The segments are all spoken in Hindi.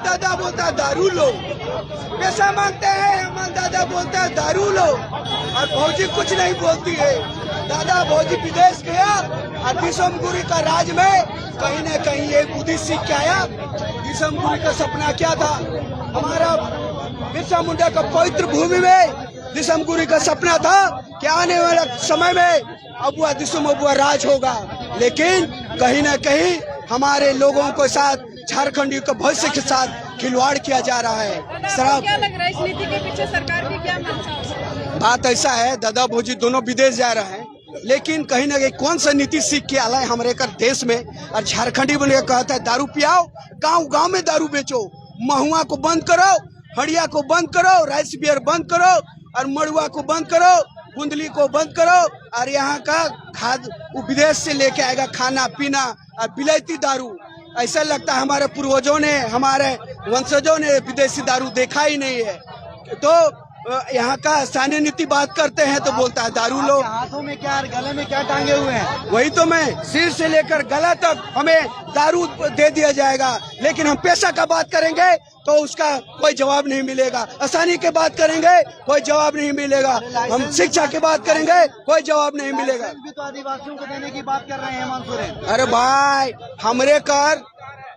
दादा बोलता है दारू लो, पैसा मांगते हैं हेमंत दादा बोलता है दारू लो, और भौजी कुछ नहीं बोलती है। दादा भौजी विदेश गया और दिसमगुरी का राज में कहीं न कहीं ये बुद्धि सीख के आया। दिसमगुरी का सपना क्या था? हमारा बिरसा मुंडा का पवित्र भूमि में दिसमगुरी का सपना था कि आने वाले समय में अबुआ दिसम अबुआ राज होगा, लेकिन कहीं न कहीं हमारे लोगों के साथ झारखंडी के भविष्य के साथ खिलवाड़ किया जा रहा है। शराब क्या लग रहा है इस नीति के पीछे सरकार की क्या मंशा? बात ऐसा है, दादा भौजी दोनों विदेश जा रहे हैं, लेकिन कहीं ना कहीं कौन सा नीति सीख के आला है हमारे कर देश में। और झारखंडी बन के कहता है दारू पियाओ, गांव गांव में दारू बेचो, महुआ को बंद करो, हड़िया को बंद करो, राइस बियर बंद करो, और मड़ुआ को बंद करो, बुंदली को बंद करो, और यहाँ का खाद विदेश से लेके आएगा खाना पीना और बिलायती दारू। ऐसा लगता है हमारे पूर्वजों ने, हमारे वंशजों ने विदेशी दारू देखा ही नहीं है। तो यहाँ का स्थानीय नीति बात करते हैं तो बोलता है दारू लो। हाथों में क्या, गले में क्या टांगे हुए हैं? वही तो मैं, सिर से लेकर गला तक हमें दारू दे दिया जाएगा, लेकिन हम पैसा का बात करेंगे तो उसका कोई जवाब नहीं मिलेगा। आसानी की बात करेंगे कोई जवाब नहीं मिलेगा। हम शिक्षा की बात करेंगे कोई जवाब नहीं मिलेगा। भी तो आदिवासियों को देने की बात कर रहे हैं हेमंत सोरेन। अरे भाई, हमरे कर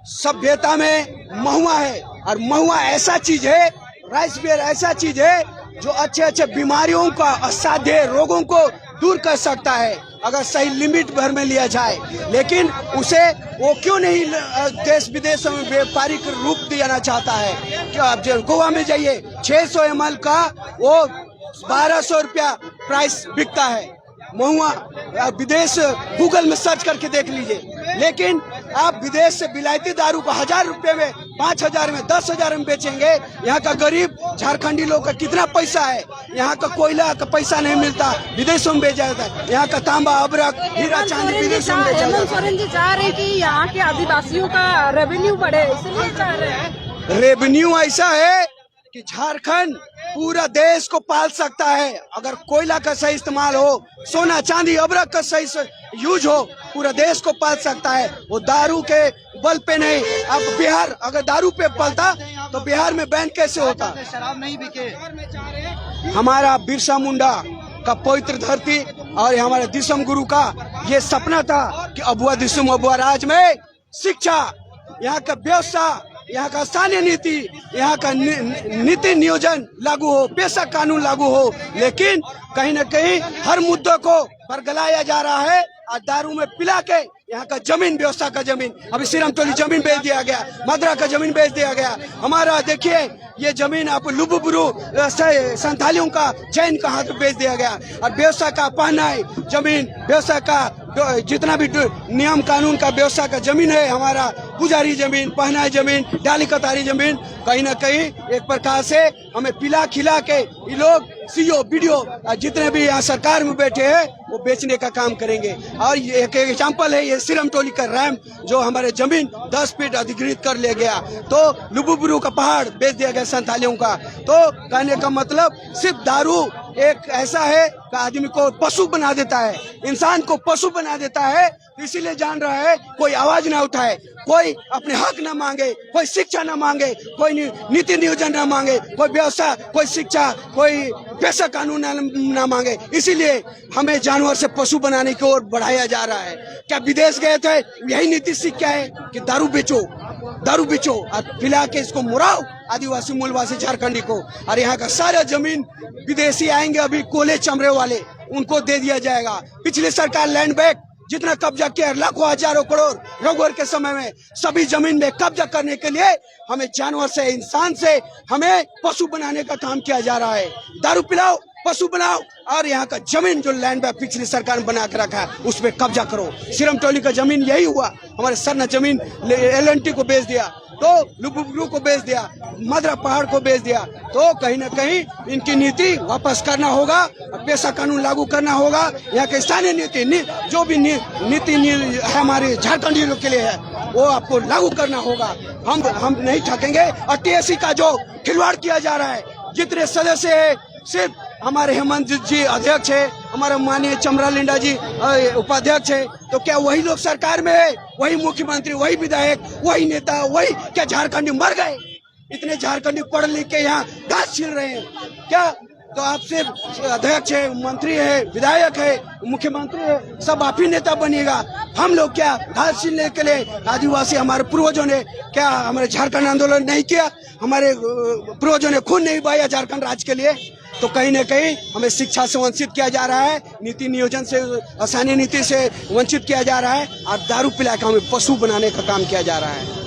सभ्यता में महुआ है, और महुआ ऐसा चीज है, राइस बियर ऐसा चीज है जो अच्छे अच्छे बीमारियों का, असाध्य रोगों को दूर कर सकता है अगर सही लिमिट भर में लिया जाए। लेकिन उसे वो क्यों नहीं देश विदेश में व्यापारिक रूप देना चाहता है? क्या आप गोवा में जाइए, 600 ml का वो 1200 रुपया प्राइस बिकता है महुआ। विदेश गूगल में सर्च करके देख लीजिए। लेकिन आप विदेश से बिलायती दारू को 1000 रुपये में, 5000 में, 10,000 में बेचेंगे। यहाँ का गरीब झारखंडी लोग का कितना पैसा है? यहाँ का कोयला का पैसा नहीं मिलता, विदेशों में बेचा जाता है। यहाँ का तांबा, अबरक, हीरा चांदी विदेशों में बेचा जाता है। हेमंत सोरेन जी चाह रहे हैं कि यहाँ के आदिवासियों का रेवेन्यू बढ़े, इसलिए चाह रहे हैं। रेवेन्यू ऐसा है कि झारखंड पूरा देश को पाल सकता है अगर कोयला का सही इस्तेमाल हो, सोना चांदी अबरक का सही यूज हो, पूरा देश को पाल सकता है। वो दारू के बल पे नहीं। अब बिहार अगर दारू पे पलता तो बिहार में बैन कैसे होता? शराब नहीं बिके। हमारा बिरसा मुंडा का पवित्र धरती और हमारे दिसम गुरु का ये सपना था कि अबुआ दिसम अबुआ राज में शिक्षा, यहाँ का व्यवस्था, यहाँ का स्थानीय नीति, यहाँ का नीति नियोजन लागू हो, पेशा कानून लागू हो। लेकिन कहीं न कहीं हर मुद्दों को बरगलाया जा रहा है और दारू में पिला के यहाँ का जमीन, व्यवस्था का जमीन, अभी सिरमटोली जमीन बेच दिया गया, मदरा का जमीन बेच दिया गया। हमारा देखिए ये जमीन आप लुबुबुरु संथालियों का, जैन का हाथ बेच दिया गया। और व्यवस्था का पहनाई जमीन, व्यवस्था का जितना भी नियम कानून का व्यवस्था का जमीन है, हमारा पुजारी जमीन, पहनाई जमीन, डाली कतारी जमीन, कहीं न कहीं एक प्रकार से हमें पिला खिला के ये लोग सीओ बीडीओ जितने भी यहाँ सरकार में बैठे हैं वो बेचने का काम करेंगे। और ये एक एग्जाम्पल है, ये सिरमटोली का रैम जो हमारे जमीन 10 फीट अधिग्रहित कर लिया गया, तो लुबुबुरु का पहाड़ बेच दिया गया संथालियों का। तो कहने का मतलब सिर्फ दारू एक ऐसा है कि आदमी को पशु बना देता है, इंसान को पशु बना देता है। इसीलिए जान रहा है कोई आवाज ना उठाए, कोई अपने हक ना मांगे, कोई शिक्षा ना मांगे, कोई नीति नियोजन ना मांगे, कोई व्यवस्था, कोई शिक्षा, कोई पैसा कानून ना मांगे। इसीलिए हमें जानवर से पशु बनाने की ओर बढ़ाया जा रहा है। क्या विदेश गए थे यही नीति सीख क्या है कि दारू बेचो, दारू बेचो और पिला के इसको मुराओ आदिवासी मूलवासी झारखंडी को। और यहाँ का सारा जमीन विदेशी आएंगे अभी कोले चमड़े वाले, उनको दे दिया जाएगा। पिछली सरकार लैंड बैंक जितना कब्जा किया, लाखों हजारों करोड़ रघुवर के समय में, सभी जमीन में कब्जा करने के लिए हमें जानवर से, इंसान से हमें पशु बनाने का काम किया जा रहा है। दारू पिलाओ, पशु बनाओ, और यहाँ का जमीन जो लैंड बैंक पिछली सरकार ने बना के रखा है उस पर कब्जा करो। सिरमटोली का जमीन यही हुआ, हमारे सरना जमीन LNT को बेच दिया, तो लुबुबुरु को बेच दिया, मदरा पहाड़ को बेच दिया। तो कहीं न कहीं इनकी नीति वापस करना होगा, पेशा कानून लागू करना होगा। यहाँ के स्थानीय नीति जो भी नीति है हमारे झारखंडियों के लिए है वो आपको लागू करना होगा। हम नहीं थकेंगे। और TSC का जो खिलवाड़ किया जा रहा है, जितने सदस्य है सिर्फ हमारे हेमंत जी अध्यक्ष है, हमारा माननीय चमरा लिंडा जी उपाध्यक्ष है, तो क्या वही लोग सरकार में है, वही मुख्यमंत्री, वही विधायक, वही नेता, वही क्या झारखंडी मर गए? इतने झारखंडी पढ़ लिख के यहाँ घास छील रहे हैं क्या? तो आपसे अध्यक्ष है, मंत्री है, विधायक है, मुख्यमंत्री है, सब आप ही नेता बनिएगा। हम लोग क्या घास छीलने के लिए आदिवासी हमारे पूर्वजों ने क्या हमारे झारखंड आंदोलन नहीं किया? हमारे पूर्वजों ने खून नहीं बहाया झारखंड राज्य के लिए? तो कहीं न कहीं हमें शिक्षा से वंचित किया जा रहा है, नीति नियोजन से, आसानी नीति से वंचित किया जा रहा है और दारू पिला के हमें पशु बनाने का काम किया जा रहा है।